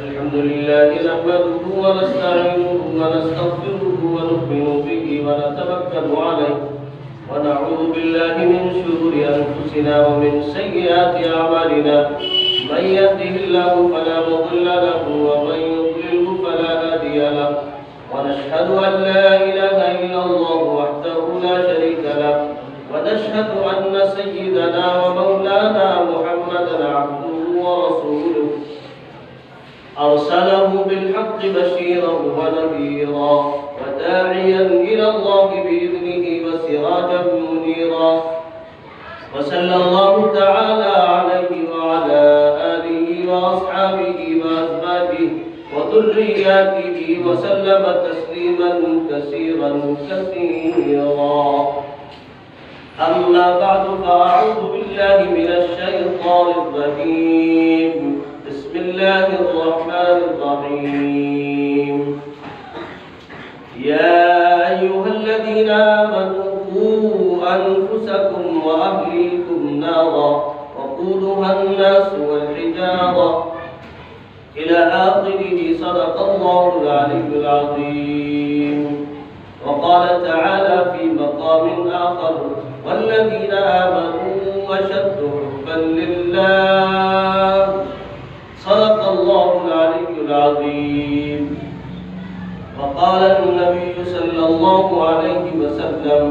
الحمد لله نحمده ونستعينه ونستغفره ونؤمن به ونتوكل عليه ونعوذ بالله من شرور أنفسنا ومن سيئات أعمالنا من يهده الله فلا مضل له ومن يضلله فلا هادي له ونشهد أن لا إله إلا الله وحده لا شريك له ونشهد أن سيدنا ومولانا محمدا عبده ورسوله أرسله بالحق بشيرا ونذيرا وداعيا إلى الله بإذنه وسراجا منيرا وصلى الله تعالى عليه وعلى آله وأصحابه وأزواجه وذرياته وسلم تسليما كثيرا كثيرا. أما بعد فأعوذ بالله من الشيطان الرجيم. بسم الله الرحمن الرحيم. يا أيها الذين آمنوا قوا أنفسكم وأهليكم نارا وقودها الناس والحجارة إلى آخره. صدق الله العلي العظيم. وقال تعالى في مقام آخر والذين آمنوا أشد حبا لله. صدق الله العلي العظيم. وقال النبي صلى الله عليه وسلم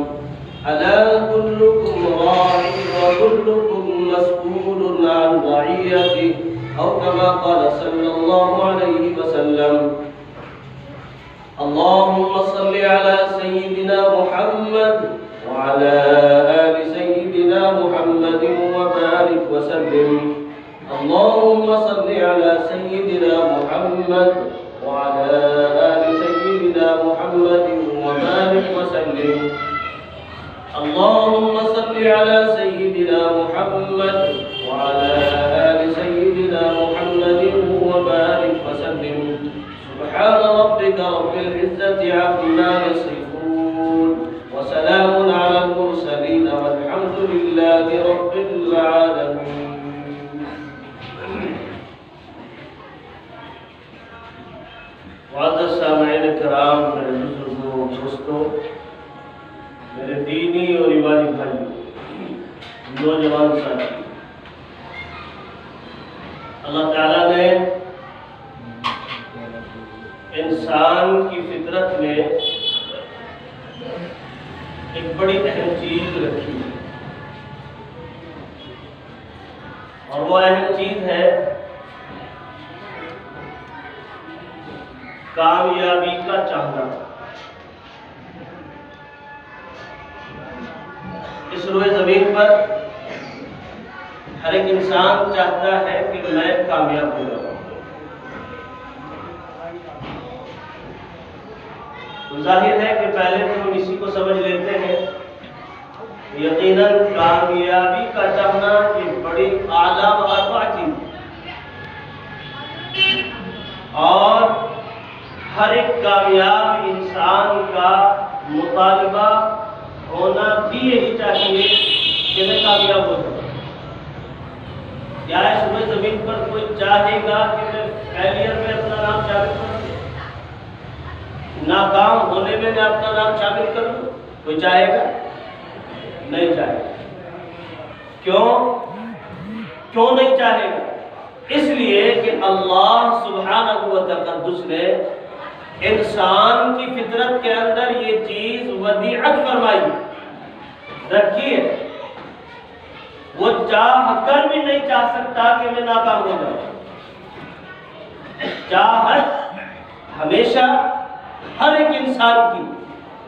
ألا كلكم راع وكلكم مسؤول عن رعيته أو كما قال صلى الله عليه وسلم. اللهم صل على سيدنا محمد وعلى آل سيدنا محمد وبارك وسلم. اللهم صل على سيدنا محمد وعلى آل سيدنا محمد وبارك وسلم. اللهم صل على سيدنا محمد وعلى آل سيدنا محمد وبارك وسلم. سبحان ربك رب العزة عما يصفون وسلام على المرسلين والحمد لله رب العالمين. معزز سامعین کرام، میرے بزرگوں دوستوں، میرے دینی اور ایمانی بھائیوں، نوجوان ساتھی، اللہ تعالیٰ نے انسان کی فطرت میں ایک بڑی اہم چیز رکھی ہے، اور وہ اہم چیز ہے کامیابی کا چاہنا۔ اس روئے زمین پر ہر ایک انسان چاہتا ہے کہ میں کامیاب ہو جاؤں۔ ظاہر ہے کہ پہلے تو ہم اسی کو سمجھ لیتے ہیں، یقیناً کامیابی کا چاہنا یہ بڑی اعلیٰ و ارفع چیز ہے، اور ہر ایک کامیاب انسان کا مطالبہ ہونا بھی یہی چاہیے کہ میں کامیاب ہو جاؤں۔ کیا اس روئے زمین پر کوئی چاہے گا کہ میں فیلئر میں اپنا نام شامل کروں، ناکام ہونے میں اپنا نام شامل کروں؟ کوئی چاہے گا؟ نہیں چاہے گا۔ کیوں نہیں چاہے گا؟ اس لیے کہ اللہ سبحانہ و تقدس نے انسان کی فطرت کے اندر یہ چیز ودیعت فرمائی رکھی ہے۔ وہ چاہ کر بھی نہیں چاہ سکتا کہ میں ناکام ہو جاؤں۔ چاہت ہمیشہ ہر ایک انسان کی،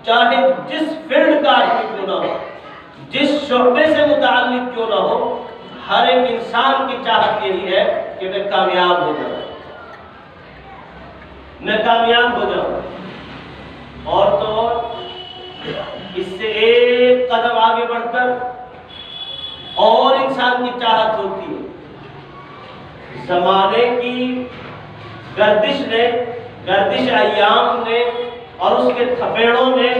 چاہے جس فیلڈ کا آدمی کیوں نہ ہو، جس شعبے سے متعلق کیوں نہ ہو، ہر ایک انسان کی چاہت یہی ہے کہ میں کامیاب ہو جاؤں، میں کامیاب ہو جاؤں۔ اور تو اس سے ایک قدم آگے بڑھ کر اور انسان کی چاہت ہوتی ہے۔ زمانے کی گردش ایام نے اور اس کے تھپیڑوں نے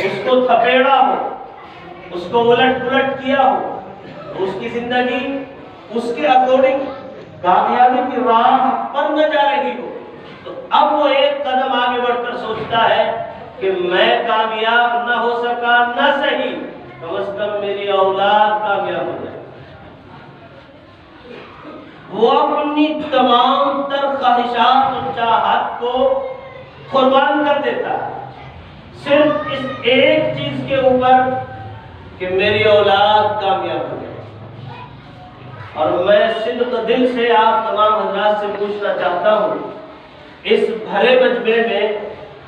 اس کو تھپیڑا ہو، اس کو الٹ پلٹ کیا ہو، اس کی زندگی اس کے اکارڈنگ کامیابی کی راہ پر نہ جا رہی اب وہ ایک قدم آگے بڑھ کر سوچتا ہے کہ میں کامیاب نہ ہو سکا نہ صحیح، کم از کم میری اولاد کامیاب ہو جائے۔ وہ اپنی تمام تر خواہشات اور چاہت کو قربان کر دیتا ہے صرف اس ایک چیز کے اوپر کہ میری اولاد کامیاب ہو جائے۔ اور میں صدق دل سے آپ تمام حضرات سے پوچھنا چاہتا ہوں، اس بھرے مجمع میں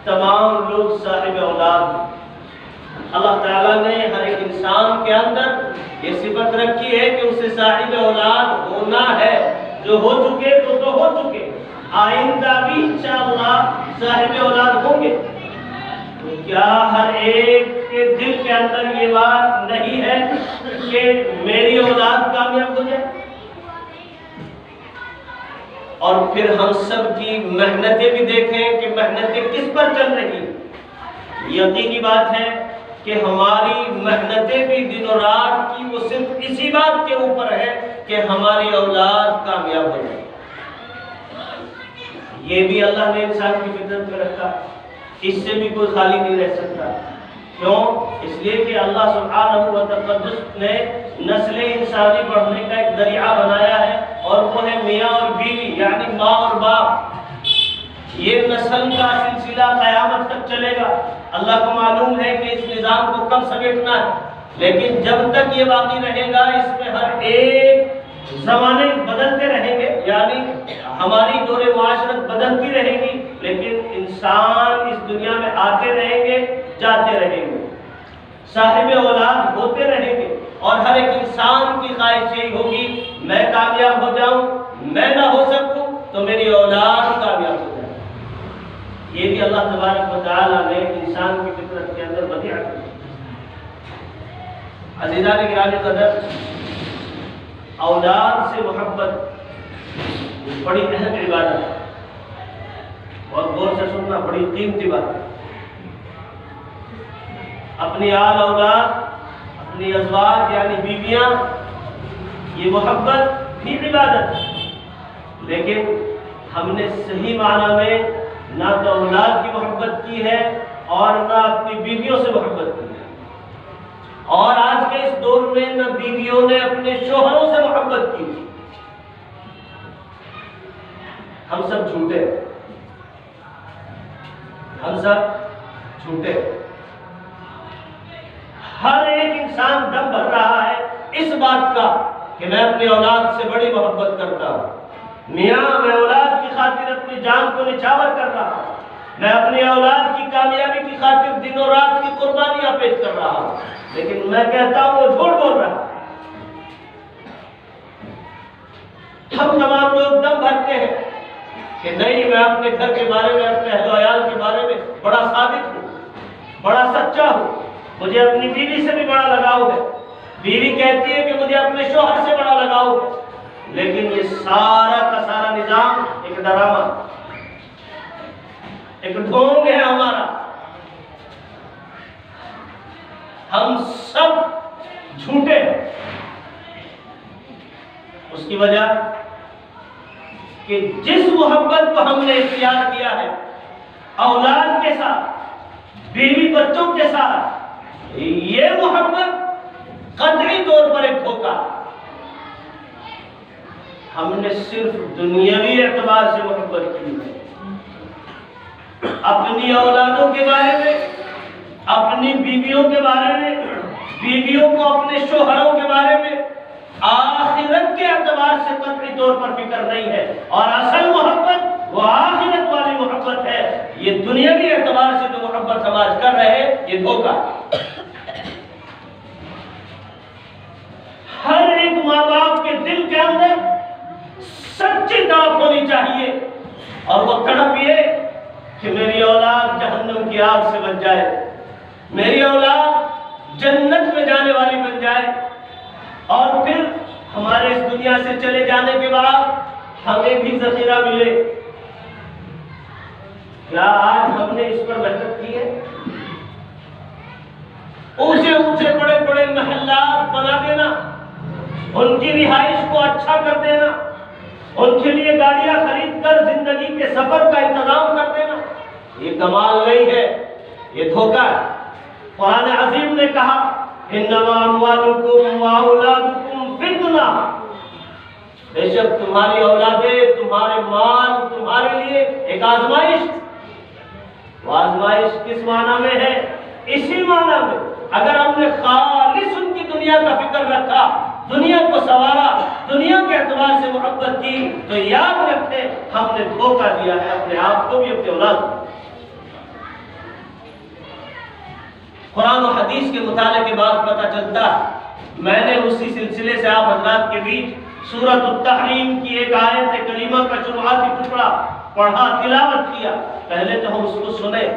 تمام لوگ صاحب اولاد ہیں۔ اللہ تعالیٰ نے ہر ایک انسان کے اندر یہ صفت رکھی ہے کہ اسے صاحب اولاد ہونا ہے۔ جو ہو چکے تو ہو چکے، آئندہ بھی انشاءاللہ صاحب اولاد ہوں گے۔ تو کیا ہر ایک کے دل کے اندر یہ بات نہیں ہے کہ میری اولاد کامیاب ہو جائے؟ اور پھر ہم سب کی محنتیں بھی دیکھیں کہ محنتیں کس پر چل رہی ہیں۔ یقینی بات ہے کہ ہماری محنتیں بھی دن و رات کی وہ صرف اسی بات کے اوپر ہے کہ ہماری اولاد کامیاب ہو جائے۔ یہ بھی اللہ نے انسان کی فطرت میں رکھا، اس سے بھی کوئی خالی نہیں رہ سکتا۔ کیوں؟ اس لیے کہ اللہ سبحانہ و تقدس نے نسل انسانی بڑھنے کا ایک ذریعہ بنایا ہے، اور وہ ہے میاں اور بیوی، یعنی ماں اور باپ۔ یہ نسل کا سلسلہ قیامت تک چلے گا۔ اللہ کو معلوم ہے کہ اس نظام کو کب سمیٹنا ہے، لیکن جب تک یہ باقی رہے گا اس میں ہر ایک زمانے بدلتے رہیں گے، یعنی ہماری دور معاشرت بدلتی رہے گی، لیکن انسان اس دنیا میں آتے رہیں گے، جاتے رہیں گے، صاحب اولاد ہوتے رہیں گے، اور ہر ایک انسان کی خواہش یہی ہوگی میں کامیاب ہو جاؤں، میں نہ ہو سکوں تو میری اولاد کامیاب ہو جائے۔ یہ بھی اللہ تبارک و تعالیٰ نے انسان کی فطرت کے اندر بدیع کی۔ عزیزان گرامی قدر، اولاد سے محبت بڑی اہم عبادت ہے، اور غور سے سننا بڑی قیمتی بات ہے۔ اپنی آل اولاد، اپنی ازواج یعنی بیویاں، یہ محبت بھی عبادت ہے، لیکن ہم نے صحیح معنی میں نہ تو اولاد کی محبت کی ہے اور نہ اپنی بیویوں سے محبت کی ہے۔ اور آج کے اس دور میں نہ بیویوں نے اپنے شوہروں سے محبت کی۔ ہم سب جھوٹے، ہم سب جھوٹے۔ ہر ایک انسان دم بھر رہا ہے اس بات کا کہ میں اپنی اولاد سے بڑی محبت کرتا ہوں۔ میاں، میں اولاد کی خاطر اپنی جان کو نچھاور کر رہا ہوں، میں اپنی اولاد کی کامیابی کی خاطر دن و رات کی قربانیاں پیش کر رہا ہوں، لیکن میں کہتا ہوں وہ جھوٹ بول رہا ہے۔ ہم تمام لوگ دم بھرتے ہیں کہ نہیں، میں اپنے گھر کے بارے میں، اپنے اہل و عیال کے بارے میں بڑا صادق ہوں، بڑا سچا ہوں، مجھے اپنی بیوی سے بھی بڑا لگاؤ ہے۔ بیوی کہتی ہے کہ مجھے اپنے شوہر سے بڑا لگاؤ ہے، لیکن یہ سارا کا سارا نظام ایک ڈرامہ، ایک ڈھونگ ہے ہمارا۔ ہم سب جھوٹے ہیں۔ اس کی وجہ کہ جس محبت کو ہم نے اختیار کیا ہے اولاد کے ساتھ، بیوی بچوں کے ساتھ، یہ محبت قطعی طور پر ایک دھوکہ۔ ہم نے صرف دنیاوی اعتبار سے محبت کی ہے، اپنی اولادوں کے بارے میں، اپنی بیویوں کے بارے میں، بیویوں کو اپنے شوہروں کے بارے میں آخرت کے اعتبار سے قطعی طور پر فکر نہیں ہے۔ اور اصل محبت وہ آخرت والی محبت ہے۔ یہ دنیاوی اعتبار سے جو محبت ہم آج کر رہے ہیں یہ دھوکہ ہے۔ ہر ایک ماں باپ کے دل کے اندر سچی تڑپ ہونی چاہیے، اور وہ تڑپ یہ کہ میری اولاد جہنم کی آگ سے بچ جائے، میری اولاد جنت میں جانے والی بن جائے، اور پھر ہمارے اس دنیا سے چلے جانے کے بعد ہمیں بھی ذخیرہ ملے۔ کیا آج ہم نے اس پر محنت کی ہے؟ اونچے اونچے بڑے بڑے محلات بنا دینا، ان کی رہائش کو اچھا کر دینا، ان کے لیے گاڑیاں خرید کر زندگی کے سفر کا انتظام کر یہ کمال نہیں ہے، یہ دھوکہ ہے۔ قرآن عظیم نے کہا انما اموالکم واولادکم فتنہ، بے شک تمہاری اولادیں، تمہارے مال تمہارے لیے ایک آزمائش۔ وہ آزمائش کس معنی میں ہے؟ اسی معنی میں اگر ہم نے خالص ان کی دنیا کا فکر رکھا، دنیا کو سوارا، دنیا کے اعتبار سے محبت کی، تو یاد رکھیں ہم نے دھوکہ دیا ہے اپنے آپ کو بھی، اپنے اولاد کو۔ قرآن و حدیث کے مطالعے کے بعد پتہ چلتا ہے، میں نے اسی سلسلے سے آپ حضرات کے بیچ سورۃ التحریم کی ایک آیت کریمہ کا شروعاتی ٹکڑا پڑھا، تلاوت کیا۔ پہلے تو ہم اس کو سنیں۔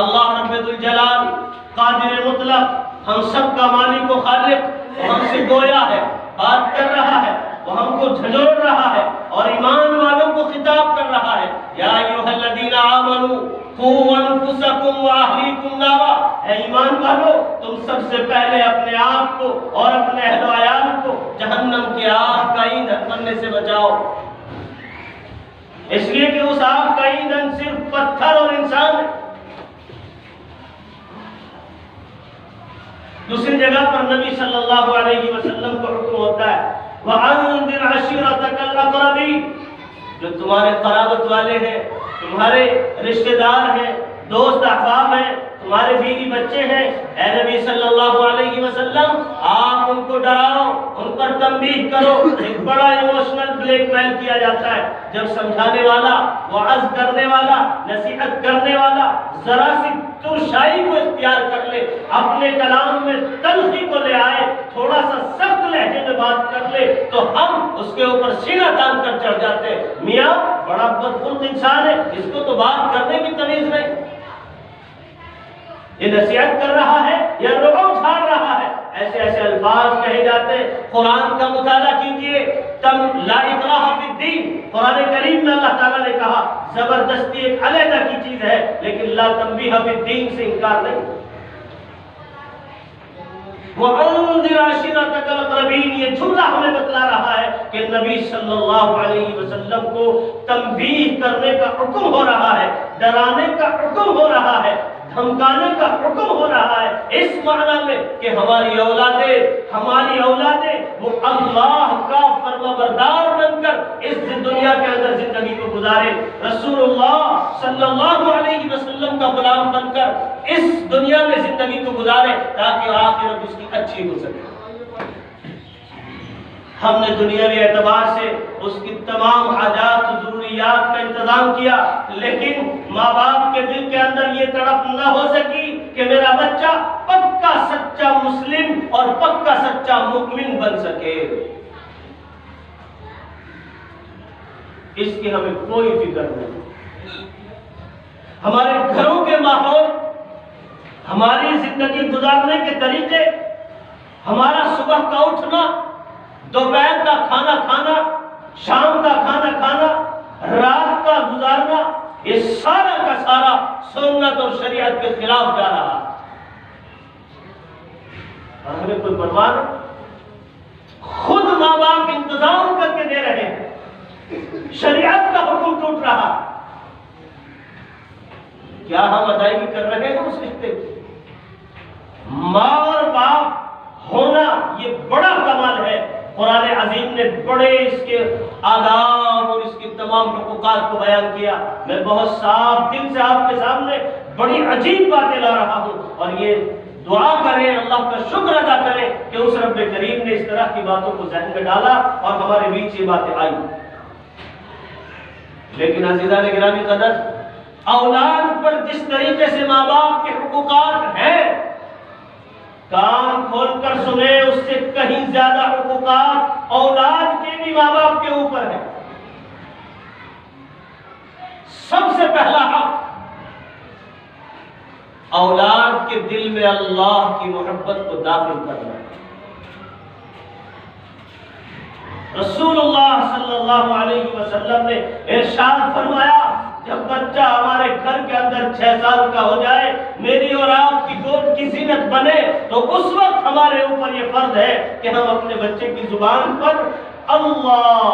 اللہ رب الجلال قادر مطلق، ہم سب کا مالک و خالق، وہ ہم سے گویا ہے، بات کر رہا ہے، وہ ہم کو جھنجھوڑ رہا ہے اور ایمان والوں کو خطاب کر رہا ہے۔ یا ایھا الذین آمنوا قوا انفسکم واہلیکم نارا، اے ایمان والو تم سب سے پہلے اپنے آپ کو اور اپنے اہل و عیال کو جہنم کی آگ کا ایندھن بننے سے بچاؤ۔ اس لیے کہ اس آگ کا ایندھن صرف پتھر اور انسان ہے۔ دوسری جگہ پر نبی صلی اللہ علیہ وسلم کو حکم ہوتا ہے وَأَنذِرْ عَشِيرَتَكَ الْأَقْرَبِينَ، جو تمہارے قرابت والے ہیں، تمہارے رشتہ دار ہیں، دوست احباب ہیں، تمہارے بیوی بچے ہیں، اے نبی صلی اللہ علیہ وسلم آپ ان کو ڈراؤ، ان پر تنبیہ کرو۔ ایک بڑا ایموشنل بلیک میل کیا جاتا ہے جب سمجھانے والا، وعظ کرنے والا، نصیحت کرنے والا ذرا سی ترشائی کو اختیار کر لے، اپنے کلام میں تلخی کو لے آئے، تھوڑا سا سخت لہجے میں بات کر لے تو ہم اس کے اوپر سینہ تان کر چڑھ جاتے ہیں، میاں بڑا بدخلق انسان ہے، اس کو تو بات کرنے کی تمیز نہیں، یہ نصیحت کر رہا ہے یا رعب جھاڑ رہا ہے۔ ایسے ایسے الفاظ کہے جاتے ہیں۔ قرآن کا مطالعہ کیجئے، تم لا اکراہ فی الدین، قرآن کریم میں اللہ تعالیٰ نے کہا زبردستی ایک علیحدہ کی چیز ہے، لیکن لا تنبیہ فی الدین سے انکار نہیں۔ وَأَنذِرْ عَشِيرَتَكَ الْأَقْرَبِينَ، یہ جملہ ہمیں بتلا رہا ہے کہ نبی صلی اللہ علیہ وسلم کو تنبیہ کرنے کا حکم ہو رہا ہے، ڈرانے کا حکم ہو رہا ہے، دھمکانے کا حکم ہو رہا ہے، اس معنی میں کہ ہماری اولادیں وہ اللہ کا فرمانبردار بن کر اس دنیا کے اندر زندگی کو گزارے، رسول اللہ صلی اللہ علیہ وسلم کا غلام بن کر اس دنیا میں زندگی کو گزارے تاکہ آخرت اس کی اچھی ہو سکے۔ ہم نے دنیاوی اعتبار سے اس کی تمام حاجات و ضروریات کا انتظام کیا، لیکن ماں باپ کے دل کے اندر یہ تڑپ نہ ہو سکی کہ میرا بچہ پکا سچا مسلم اور پکا سچا مومن بن سکے۔ اس کی ہمیں کوئی فکر نہیں۔ ہمارے گھروں کے ماحول، ہماری زندگی گزارنے کے طریقے، ہمارا صبح کا اٹھنا، دوپہر کا کھانا کھانا، شام کا کھانا کھانا، رات کا گزارنا، یہ سارا کا سارا سنت اور شریعت کے خلاف جا رہا ہے، اور ہمیں کوئی پرواہ نہیں۔ خود ماں باپ انتظام کر کے دے رہے ہیں، شریعت کا حکم ٹوٹ رہا، کیا ہم ادائیگی کر رہے ہیں اس رشتے کی؟ ماں اور باپ ہونا یہ بڑا کمال ہے۔ قرآن عظیم نے بڑے اس کے آداب اور اس کی تمام حقوقات کو بیان کیا۔ میں بہت صاف دل سے آپ کے سامنے بڑی عجیب باتیں لا رہا ہوں، اور یہ دعا کریں، اللہ کا شکر ادا کریں کہ اس رب کریم نے اس طرح کی باتوں کو ذہن میں ڈالا اور ہمارے بیچ یہ باتیں آئی۔ لیکن عزیزان گرامی قدر، اولاد پر جس طریقے سے ماں باپ کے حقوقات ہیں، کان کھول کر سنیں، اس سے کہیں زیادہ حقوقات اولاد کے بھی ماں باپ کے اوپر ہیں۔ سب سے پہلا حق اولاد کے دل میں اللہ کی محبت کو داخل کرنا ہے۔ رسول اللہ صلی اللہ علیہ وسلم نے ارشاد فرمایا، جب بچہ ہمارے گھر کے اندر 6 سال کا ہو جائے، میری اور آپ کی گود کی زینت بنے، تو اس وقت ہمارے اوپر یہ فرض ہے کہ ہم اپنے بچے کی زبان پر اللہ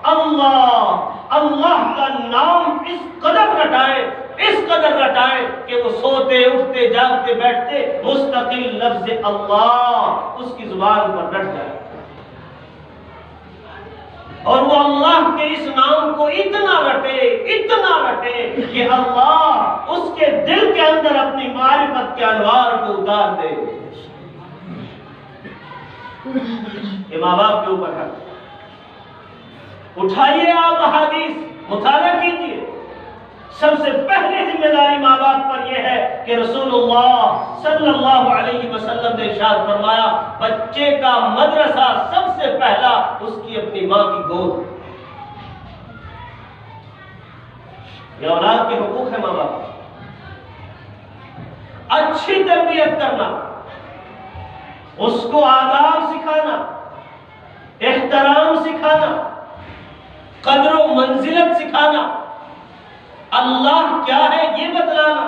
اللہ اللہ کا نام اس قدر رٹائے، اس قدر رٹائے کہ وہ سوتے اٹھتے جاگتے بیٹھتے مستقل لفظ اللہ اس کی زبان پر رٹ جائے، اور وہ اللہ کے اس نام کو اتنا رٹے کہ اللہ اس کے دل کے اندر اپنی معرفت کے انوار کو اتار دے۔ یہ ماں باپ کے اوپر ہے۔ اٹھائیے آپ احادیث مطالعہ کیجئے۔ سب سے پہلی ذمہ داری ماں باپ پر یہ ہے کہ رسول اللہ صلی اللہ علیہ وسلم نے ارشاد فرمایا بچے کا مدرسہ سب سے پہلا اس کی اپنی ماں کی گود۔ یہ اولاد کے حقوق ہے ماں باپ، اچھی تربیت کرنا، اس کو آداب سکھانا، احترام سکھانا، قدر و منزلت سکھانا، اللہ کیا ہے یہ بتلانا،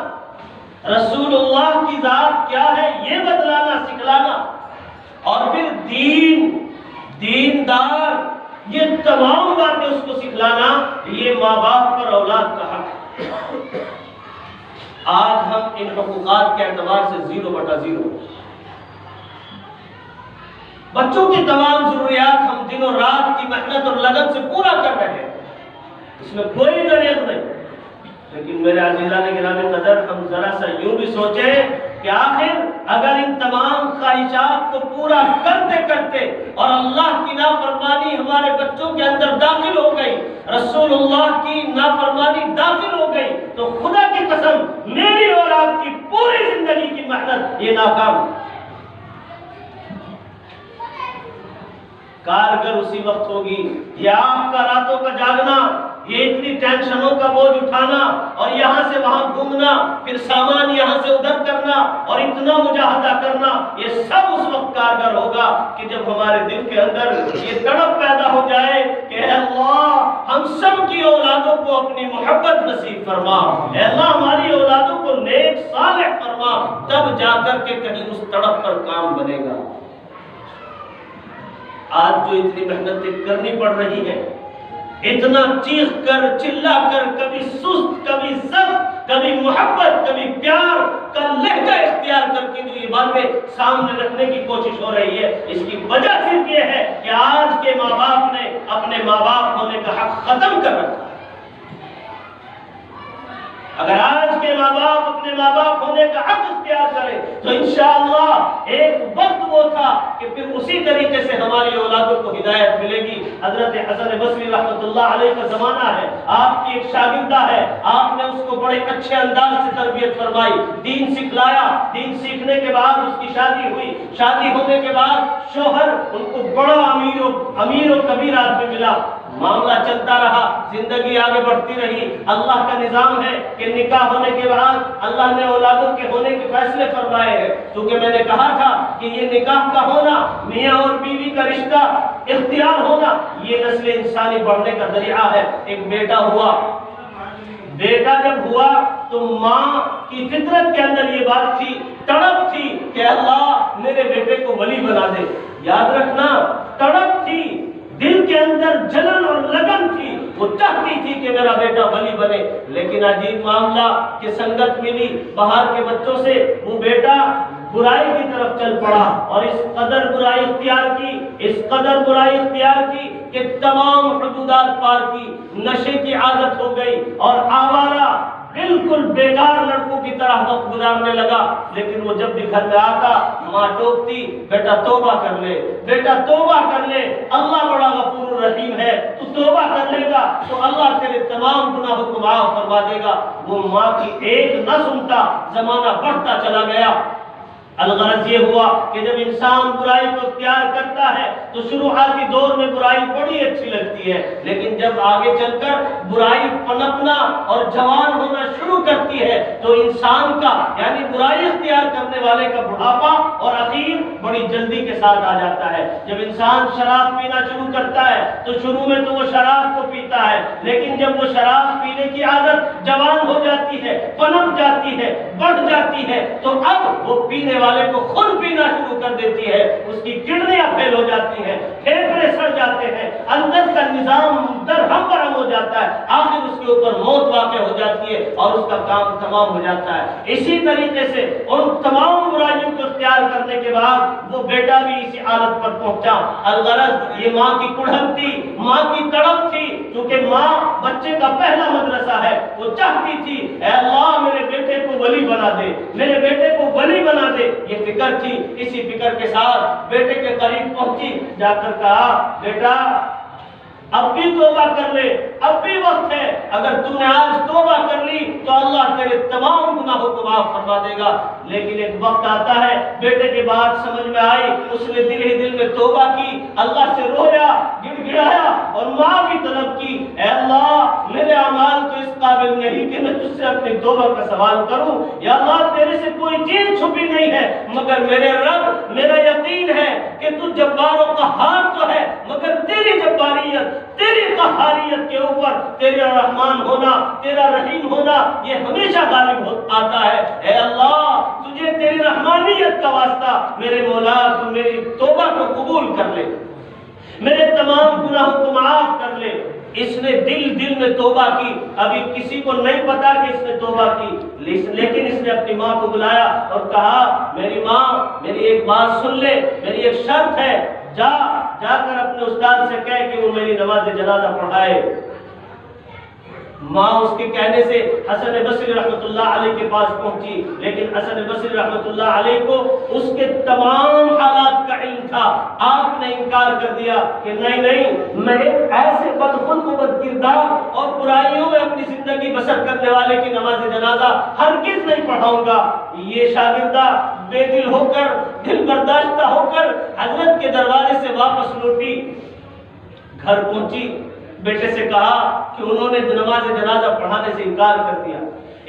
رسول اللہ کی ذات کیا ہے یہ بتلانا سکھلانا، اور پھر دیندار یہ تمام باتیں اس کو سکھلانا، یہ ماں باپ پر اولاد کا حق ہے۔ آج ہم ان حقوقات کے اعتبار سے 0/0 بچوں کی تمام ضروریات ہم دن و رات کی محنت اور لگن سے پورا کر رہے ہیں، اس میں کوئی دریغ نہیں، لیکن میرے عزیزان گرامی قدر ہم ذرا سا یوں بھی سوچیں کہ آخر اگر ان تمام خواہشات کو پورا کرتے کرتے اور اللہ کی نافرمانی ہمارے بچوں کے اندر داخل ہو گئی، رسول اللہ کی نافرمانی داخل ہو گئی، تو خدا کی قسم میری اور آپ کی پوری زندگی کی محنت یہ ناکام۔ کارگر اسی وقت ہوگی، یہ آپ کا راتوں کا جاگنا، یہ اتنی ٹینشنوں کا بوجھ اٹھانا اور یہاں سے وہاں گھومنا، پھر سامان یہاں سے ادھر کرنا اور اتنا مجاہدہ کرنا، یہ سب اس وقت کارگر ہوگا کہ جب ہمارے دل کے اندر یہ تڑپ پیدا ہو جائے کہ اے اللہ ہم سب کی اولادوں کو اپنی محبت نصیب فرما، اے اللہ ہماری اولادوں کو نیک صالح فرما، تب جا کر کے کہیں اس تڑپ پر کام بنے گا۔ آج جو اتنی محنتیں کرنی پڑ رہی ہیں، اتنا چیخ کر چلا کر، کبھی سست کبھی سخت، کبھی محبت کبھی پیار کا لہجہ اختیار کر کے جو یہ باتیں سامنے رکھنے کی کوشش ہو رہی ہے، اس کی وجہ صرف یہ ہے کہ آج کے ماں باپ نے اپنے ماں باپ ہونے کا حق ختم کر رکھا۔ اگر آج کے ماں باپ اپنے ماں باپ ہونے کا حق اختیار کرے تو انشاءاللہ ایک وقت وہ تھا کہ پھر اسی طریقے سے ہماری اولادوں کو ہدایت ملے گی۔ حضرت حسن بصری رحمۃ اللہ علیہ کا زمانہ ہے، آپ کی ایک شاگردہ ہے، آپ نے اس کو بڑے اچھے انداز سے تربیت فرمائی، دین سکھلایا، دین سیکھنے کے بعد اس کی شادی ہوئی، شادی ہونے کے بعد شوہر ان کو بڑا امیر و کبیر آدمی ملا، معاملہ چلتا رہا، زندگی آگے بڑھتی رہی۔ اللہ کا نظام ہے کہ نکاح ہونے کے بعد اللہ نے اولادوں کے ہونے کے فیصلے فرمائے ہیں، کیونکہ میں نے کہا تھا کہ یہ نکاح کا ہونا، میاں اور بیوی کا رشتہ اختیار ہونا، یہ نسل انسانی بڑھنے کا ذریعہ ہے۔ ایک بیٹا ہوا، بیٹا جب ہوا تو ماں کی فطرت کے اندر یہ بات تھی، تڑپ تھی کہ اللہ میرے بیٹے کو ولی بنا دے۔ یاد رکھنا، تڑپ تھی، دل کے اندر جلن اور لگن تھی، وہ چاہتی تھی کہ میرا بیٹا ولی بنے، لیکن عجیب معاملہ کہ سنگت ملی باہر کے بچوں سے، وہ بیٹا برائی کی طرف چل پڑا اور اس قدر برائی اختیار کی کہ تمام حدودات پار کی، نشے کی عادت ہو گئی اور آوارہ بالکل بیکار لڑکوں کی طرح وقت گزارنے لگا۔ لیکن وہ جب بھی گھر میں آتا ماں ٹوکتی، بیٹا توبہ کر لے، بیٹا توبہ کر لے، اللہ بڑا غفور رحیم ہے، تو توبہ کر لے گا تو اللہ تیرے تمام گناہوں کو معاف فرما دے گا۔ وہ ماں کی ایک نہ سنتا، زمانہ بڑھتا چلا گیا۔ الغرض یہ ہوا کہ جب انسان برائی کو اختیار کرتا ہے تو شروعاتی دور میں برائی بڑی اچھی لگتی ہے، لیکن جب آگے چل کر برائی پنپنا اور جوان ہونا شروع کرتی ہے تو انسان کا یعنی برائی اختیار کرنے والے کا بڑھاپا اور اخیر بڑی جلدی کے ساتھ آ جاتا ہے۔ جب انسان شراب پینا شروع کرتا ہے تو شروع میں تو وہ شراب کو پیتا ہے، لیکن جب وہ شراب پینے کی عادت جوان ہو جاتی ہے، پنپ جاتی ہے، بڑھ جاتی ہے، تو اب وہ پینے والے کو خود پینا شروع کر دیتی ہے، اس کی کڈنیاں فیل ہو جاتی ہیں، پھیپھڑے سڑ جاتے ہیں، اندر کا نظام درہم برہم ہو جاتا ہے، آخر اس کے اوپر موت واقع جاتی ہے اور اس کا کام تمام ہو جاتا ہے۔ اسی طریقے سے ان تمام برائیوں کو اختیار کرنے کے بعد وہ بیٹا بھی اسی حالت پر پہنچا۔ الغرض یہ ماں کی کڑھن تھی، ماں کی تڑپ تھی، کیونکہ ماں بچے کا پہلا مدرسہ ہے۔ وہ چاہتی تھی اے اللہ میرے بیٹے کو ولی بنا دے، میرے بیٹے کو ولی بنا دے، یہ فکر تھی۔ اسی فکر کے ساتھ بیٹے کے قریب پہنچی، جا کر کہا بیٹا اب بھی توبہ کر لے، اب بھی وقت ہے، اگر تو نے آج توبہ کر لی تو اللہ تیرے تمام گناہوں کو معاف فرما دے گا۔ لیکن ایک وقت آتا ہے، بیٹے کی بات سمجھ میں آئی، اس نے دل ہی دل میں توبہ کی، اللہ سے رویا، گڑ گڑایا اور معافی طلب کی، اے اللہ میرے اعمال تو اس قابل نہیں کہ میں تجھ سے اپنی توبہ کا سوال کروں، یا اللہ تیرے سے کوئی چیز چھپی نہیں ہے، مگر میرے رب میرا یقین ہے کہ تو جبار و قہار تو ہے، مگر تیری جباریت، تیری قہاریت کے اوپر تیرا رحمان ہونا، تیرا رحیم ہونا یہ ہمیشہ غالب آتا ہے۔ اے اللہ تجھے تیری رحمانیت کا واسطہ میرے مولا تو میری توبہ کو قبول کر لے، میرے تمام گناہوں کو معاف کر لے۔ اس نے دل میں توبہ کی، ابھی کسی کو نہیں پتا کہ اس نے توبہ کی، لیکن اس نے اپنی ماں کو بلایا اور کہا میری ماں میری ایک بات سن لے، میری ایک شرط ہے، جا کر اپنے استاد سے کہہ کہ وہ میری نماز جنازہ پڑھائے۔ ماں اس کے کہنے سے حسن بصری رحمۃ اللہ علیہ کے پاس پہنچی، لیکن حسن بصری رحمۃ اللہ علیہ کو اس کے تمام حالات کا علم تھا۔ آپ نے انکار کر دیا کہ نہیں میں ایک ایسے بدخلق و بد کردار اور برائیوں میں اپنی زندگی بسر کرنے والے کی نماز جنازہ ہرگز نہیں پڑھاؤں گا۔ یہ شاگردہ بے دل ہو کر، دل برداشتہ ہو کر حضرت کے دروازے سے واپس لوٹی، گھر پہنچی، بیٹے سے کہا کہ انہوں نے نماز جنازہ پڑھانے سے انکار کر دیا۔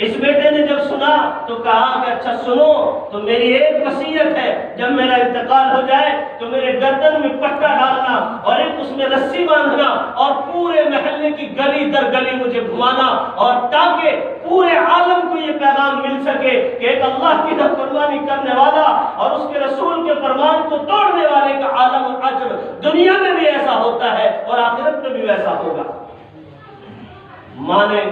اس بیٹے نے جب سنا تو کہا کہ اچھا سنو تو میری ایک وصیت ہے، جب میرا انتقال ہو جائے تو میرے گردن میں پٹا ڈالنا اور ایک اس میں رسی باندھنا اور پورے محلے کی گلی در گلی مجھے گھمانا، اور تاکہ پورے عالم کو یہ پیغام مل سکے کہ ایک اللہ کی نافرمانی کرنے والا اور اس کے رسول کے فرمان کو توڑنے والے کا عالم و اجر دنیا میں بھی ایسا ہوتا ہے اور آخرت میں بھی ویسا ہوگا۔ ماں نے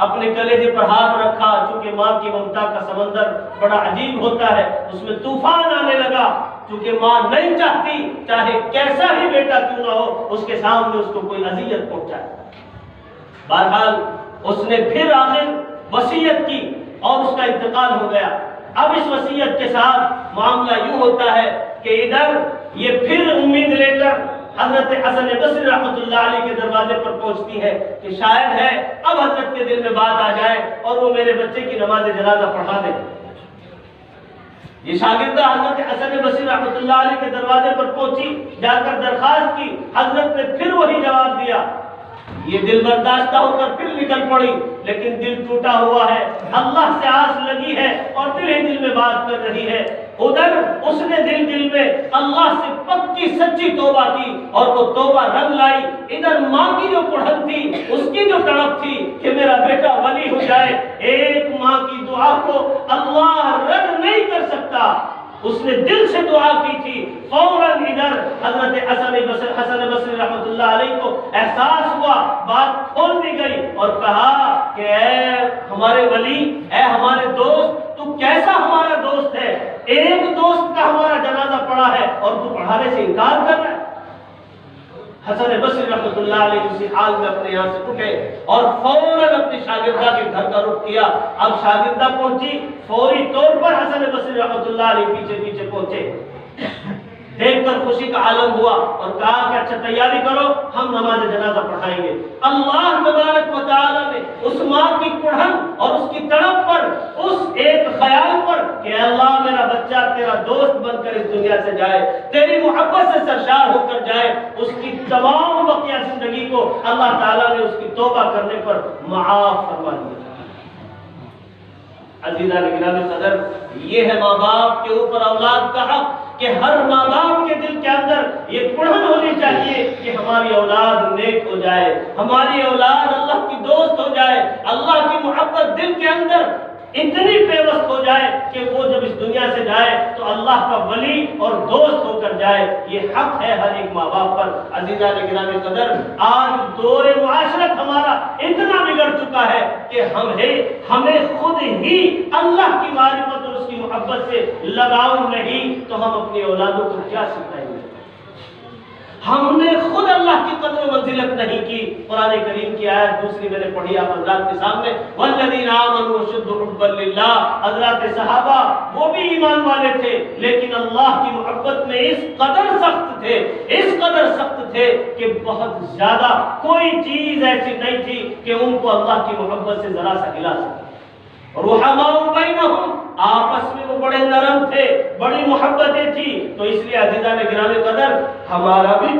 اپنے کلیجے پر ہاتھ رکھا، چونکہ ماں کی ممتا کا سمندر بڑا عجیب ہوتا ہے، اس میں طوفان آنے لگا، چونکہ ماں نہیں چاہتی چاہے کیسا ہی بیٹا کیوں نہ ہو اس کے سامنے اس کو کوئی اذیت پہنچائے۔ بہرحال اس نے پھر آخر وصیت کی اور اس کا انتقال ہو گیا۔ اب اس وصیت کے ساتھ معاملہ یوں ہوتا ہے کہ ادھر یہ پھر امید لے کر حضرت حسن بصری رحمۃ اللہ علیہ کے دروازے پر پہنچتی ہے کہ شاید ہے اب حضرت کے دل میں بات آ جائے اور وہ میرے بچے کی نماز جنازہ پڑھا دے۔ یہ شاگردہ حضرت حسن بصری رحمۃ اللہ علیہ کے دروازے پر پہنچی، جا کر درخواست کی، حضرت نے پھر وہی جواب دیا۔ یہ دل برداشتہ ہو کر پھر نکل پڑی، لیکن دل ٹوٹا ہوا ہے، اللہ سے آس لگی ہے اور دل ہی دل میں بات کر رہی ہے۔ ادھر اس نے دل میں اللہ سے پکی سچی توبہ کی اور وہ توبہ رنگ لائی۔ ادھر ماں کی جو کڑھن تھی، اس کی جو تڑپ تھی کہ میرا بیٹا ولی ہو جائے، ایک ماں کی دعا کو اللہ رد نہیں کر سکتا، اس نے دل سے دعا کی تھی۔ فوراً ادھر حضرت حسن بصری رحمۃ اللہ علیہ کو احساس ہوا، بات کھول دی گئی اور کہا کہ اے ہمارے ولی، اے ہمارے دوست، تو کیسا ہمارا دوست ہے؟ ایک دوست کا ہمارا جنازہ پڑا ہے اور تو پڑھانے سے انکار کر رہا ہے۔ حسن بصری رحمۃ اللہ علیہ اسی حال میں اپنے یہاں سے اٹھے اور فوراً اپنی شاگردہ کے گھر کا رخ کیا۔ اب شاگردہ پہنچی، فوری طور پر حسن بصری رحمۃ اللہ علیہ پیچھے پہنچے، دیکھ کر خوشی کا عالم ہوا اور کہا کہ اچھا تیاری کرو، ہم نماز جنازہ پڑھائیں گے۔ اللہ تبارک و تعالی نے اس ماں کی کڑھن اور اس کی تڑپ پر، اس ایک خیال پر کہ اللہ میرا بچہ تیرا دوست بن کر اس دنیا سے جائے، تیری محبت سے سرشار ہو کر جائے، اس کی تمام بقیہ زندگی کو اللہ تعالیٰ نے اس کی توبہ کرنے پر معاف فرما دیا۔ عزیزان گرامی قدر، یہ ہے ماں باپ کے اوپر اولاد کا حق کہ ہر ماں باپ کے دل کے اندر یہ کڑھن ہونی چاہیے کہ ہماری اولاد نیک ہو جائے، ہماری اولاد اللہ کی دوست ہو جائے، اللہ کی محبت دل کے اندر اتنی پیوست ہو جائے کہ وہ جب اس دنیا سے جائے تو اللہ کا ولی اور دوست ہو کر جائے. یہ حق ہے ہر ایک ماں باپ پر. عزیزان گرامی قدر، آج دور معاشرت ہمارا اتنا بگڑ چکا ہے کہ ہمیں خود ہی اللہ کی معرفت اور اس کی محبت سے لگاؤ نہیں تو ہم اپنی اولادوں کو کیا سکھائیں گے؟ ہم نے خود اللہ کی قدر و منزلت نہیں کی. قرآن کریم کی آیت دوسری میں نے پڑھی آپ حضرات کے سامنے، والذین آمنوا اشد حبا للہ. حضرات صحابہ وہ بھی ایمان والے تھے لیکن اللہ کی محبت میں اس قدر سخت تھے کہ بہت زیادہ کوئی چیز ایسی نہیں تھی کہ ان کو اللہ کی محبت سے ذرا سا ہلا سکے. رحماء بینہم، آپس میں وہ بڑے نرم تھے، بڑی محبتیں تھی. تو اس لیے عزیزان گرامی قدر ہمارا بھی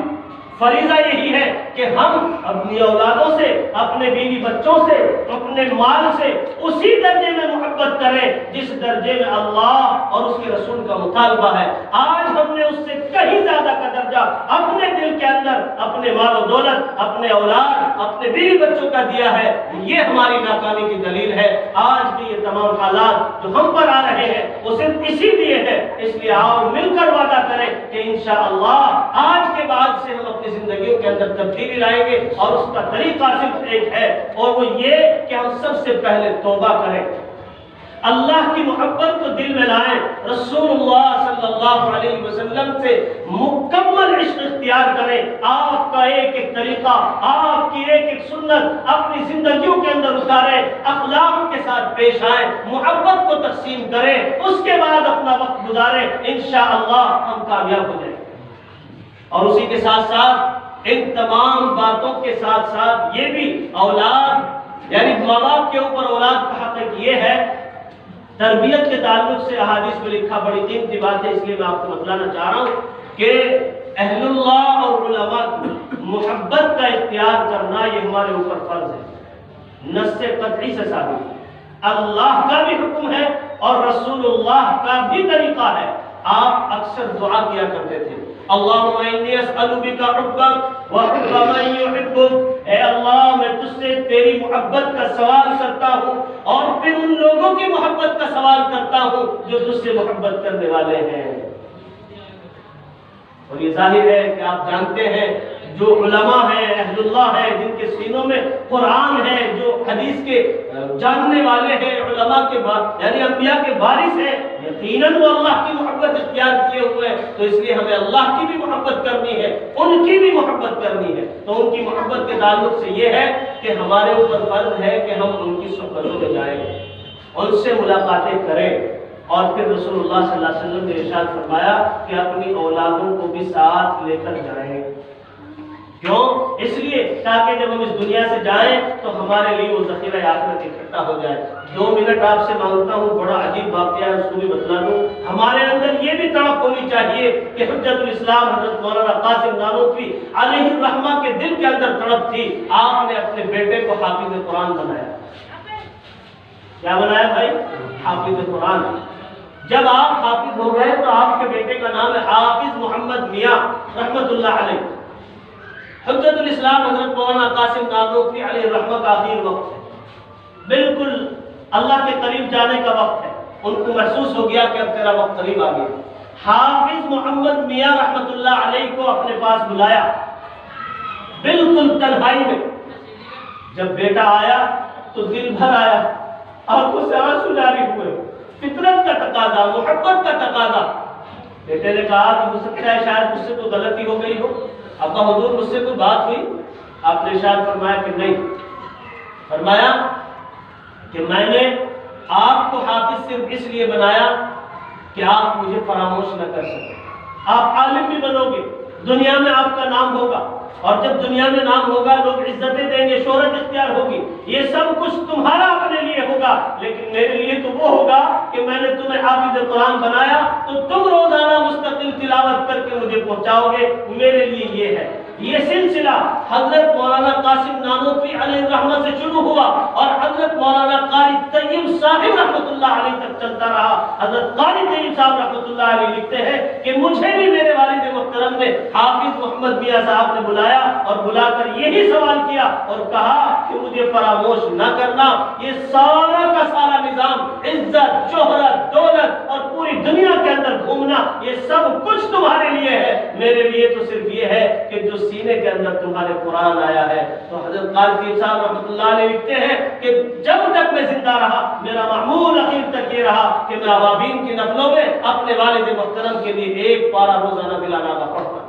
فریضہ یہی ہے کہ ہم اپنی اولادوں سے، اپنے بیوی بچوں سے، اپنے مال سے اسی درجے میں محبت کریں جس درجے میں اللہ اور اس کے رسول کا مطالبہ ہے. آج ہم نے اس سے کہیں زیادہ کا درجہ اپنے دل کے اندر اپنے مال و دولت، اپنے اولاد، اپنے بیوی بچوں کا دیا ہے. یہ ہماری ناکامی کی دلیل ہے. آج بھی یہ تمام حالات جو ہم پر آ رہے ہیں وہ صرف اسی لیے ہے. اس لیے آؤ مل کر وعدہ کریں کہ انشاءاللہ آج کے بعد سے ہم اپنی زندگیوں کے اندر تبدیلی لائیں گے، اور اس کا طریقہ صرف ایک ہے، اور وہ یہ کہ ہم سب سے پہلے توبہ کریں، اللہ کی محبت کو دل میں لائیں، رسول اللہ صلی اللہ علیہ وسلم سے مکمل عشق اختیار کریں. آپ کا ایک ایک طریقہ، آپ کی ایک ایک سنت اپنی زندگیوں کے اندر اتاریں، اخلاق کے ساتھ پیش آئیں، محبت کو تقسیم کریں، اس کے بعد اپنا وقت گزاریں. انشاءاللہ ہم کامیاب ہو جائیں. اور اسی کے ساتھ ساتھ ان تمام باتوں کے ساتھ ساتھ یہ بھی اولاد یعنی ماں باپ کے اوپر اولاد کا حق یہ ہے. تربیت کے تعلق سے احادیث میں لکھا بڑی قیمتی بات ہے، اس لیے میں آپ کو بتلانا چاہ رہا ہوں کہ اہل اللہ اور علماء کی محبت کا اختیار کرنا یہ ہمارے اوپر فرض ہے. نص قطعی سے ثابت ہے، اللہ کا بھی حکم ہے اور رسول اللہ کا بھی طریقہ ہے. آپ اکثر دعا کیا کرتے تھے، اللہم انی اسأل بک حبک وحب من یحبک. اے اللہ میں تجھ سے تیری محبت کا سوال کرتا ہوں اور پھر ان لوگوں کی محبت کا سوال کرتا ہوں جو تجھ سے محبت کرنے والے ہیں. اور یہ ظاہر ہے کہ آپ جانتے ہیں جو علماء ہیں، اہل اللہ ہیں، جن کے سینوں میں قرآن ہے، جو حدیث کے جاننے والے ہیں، علماء کے یعنی انبیاء کے وارث ہیں، یقیناً وہ اللہ کی محبت اختیار کیے ہوئے ہیں. تو اس لیے ہمیں اللہ کی بھی محبت کرنی ہے، ان کی بھی محبت کرنی ہے. تو ان کی محبت کے تعلق سے یہ ہے کہ ہمارے اوپر فرض ہے کہ ہم ان کی صحبتوں میں جائیں، ان سے ملاقاتیں کریں. اور پھر رسول اللہ صلی اللہ علیہ وسلم نے ارشاد فرمایا کہ اپنی اولادوں کو بھی ساتھ لے کر جائیں. کیوں؟ اس لیے تاکہ جب ہم اس دنیا سے جائیں تو ہمارے لیے وہ ذخیرہ آخرت اکٹھا ہو جائے. 2 منٹ آپ سے مانگتا ہوں، بڑا عجیب واقعہ ہے، اس کو بھی بتلا دوں. ہمارے اندر یہ بھی تڑپ ہونی چاہیے کہ حجت الاسلام حضرت مولانا قاسم نانوتوی علیہ الرحمہ کے دل کے اندر تڑپ تھی. آپ نے اپنے بیٹے کو حافظ قرآن بنایا. کیا بنایا بھائی؟ حافظ قرآن. جب آپ حافظ ہو گئے تو آپ کے بیٹے کا نام ہے حافظ محمد میاں رحمت اللہ علیہ. حجت الاسلام حضرت مولانا قاسم نانوتوی علیہ الرحمہ کا آخری وقت ہے، بالکل اللہ کے قریب جانے کا وقت ہے. ان کو محسوس ہو گیا کہ اب تیرا وقت قریب آ گیا. حافظ محمد میاں رحمت اللہ علیہ کو اپنے پاس بلایا بالکل تنہائی میں. جب بیٹا آیا تو دل بھر آیا، آنکھوں سے آنسو جاری ہوئے. فطرت کا تقاضا، محبت کا تقاضا. بیٹے نے کہا کہ ہو سکتا ہے شاید مجھ سے کوئی غلطی ہو گئی ہو، ابا حضور مجھ سے کوئی بات ہوئی؟ آپ نے ارشاد فرمایا کہ نہیں. فرمایا کہ میں نے آپ کو حافظ صرف اس لیے بنایا کہ آپ مجھے فراموش نہ کر سکیں. آپ عالم بھی بنو گے، دنیا میں آپ کا نام ہوگا، اور جب دنیا میں نام ہوگا لوگ عزتیں دیں گے، شہرت اختیار ہوگی، یہ سب کچھ تمہارا اپنے لیے ہوگا. لیکن میرے لیے تو وہ ہوگا کہ میں نے تمہیں حافظ قرآن بنایا تو تم روزانہ مستقل تلاوت کر کے مجھے پہنچاؤ گے. میرے لیے یہ ہے. یہ سلسلہ حضرت مولانا قاسم نانوتوی علیہ الرحمہ سے شروع ہوا اور حضرت مولانا قاری طیب صاحب رحمۃ اللہ علیہ تک چلتا رہا۔ حضرت قاری طیب صاحب رحمۃ اللہ علیہ لکھتے ہیں کہ مجھے بھی میرے والد محترم نے حافظ محمد میاں صاحب نے بلایا اور بلا کر یہی سوال کیا اور کہا کہ مجھے فراموش نہ کرنا، یہ سارا کا سارا نظام، عزت، شہرت، دولت اور پوری دنیا کے اندر گھومنا، یہ سب کچھ تمہارے لیے ہے، میرے لیے تو صرف یہ ہے کہ جو سینے کے اندر تمہارے قرآن آیا ہے۔ تو حضرت قاری طیب صاحب رحمۃ اللہ علیہ لکھتے ہیں کہ جب تک میں زندہ رہا میرا معمول اخیر تک یہ رہا کہ میں اوابین کی نفلوں میں اپنے والد محترم کے لیے ایک پارہ روزانہ بلا ناغہ پڑھتا۔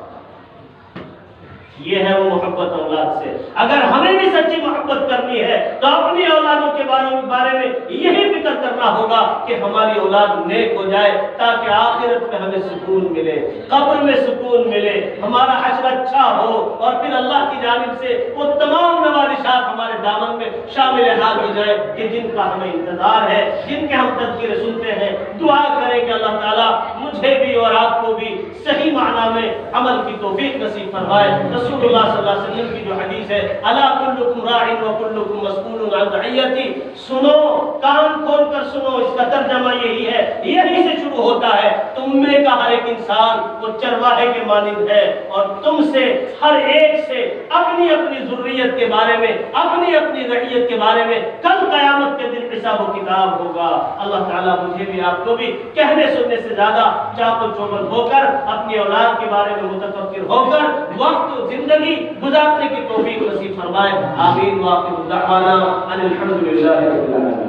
یہ ہے وہ محبت اولاد سے۔ اگر ہمیں بھی سچی محبت کرنی ہے تو اپنی اولادوں کے بارے میں یہی فکر کرنا ہوگا کہ ہماری اولاد نیک ہو جائے تاکہ آخرت میں ہمیں سکون ملے، قبر میں سکون ملے، ہمارا حشر اچھا ہو اور پھر اللہ کی جانب سے وہ تمام نوازشات ہمارے دامن میں شامل حال ہو جائے کہ جن کا ہمیں انتظار ہے، جن کے ہم تذکرے سنتے ہیں۔ دعا کریں کہ اللہ تعالیٰ مجھے بھی اور آپ کو بھی صحیح معنی میں عمل کی توفیق نصیب فرمائے۔ رسول اللہ صلی اللہ علیہ وسلم کی جو حدیث ہے، الا کلکم راع و کلکم مسئول عن رعیتی، سنو، کان کھول کر سنو، اس کا ترجمہ یہی ہے، یہی سے شروع ہوتا ہے، تم میں کا ہر ایک انسان وہ چرواہے کے مانند ہے اور تم سے ہر ایک سے اپنی اپنی ذریت کے بارے میں، اپنی اپنی رعیت کے بارے میں کل قیامت کے دن حساب و کتاب ہوگا۔ اللہ تعالیٰ مجھے بھی آپ کو بھی کہنے سننے سے زیادہ چاق و چوبند ہو کر، اپنی اولاد کے بارے میں متفکر ہو کر وقت زندگی گزارنے کی توفیق نصیب فرمائے۔ آمین۔ وآخر دعوانا ان الحمد للہ رب العالمین۔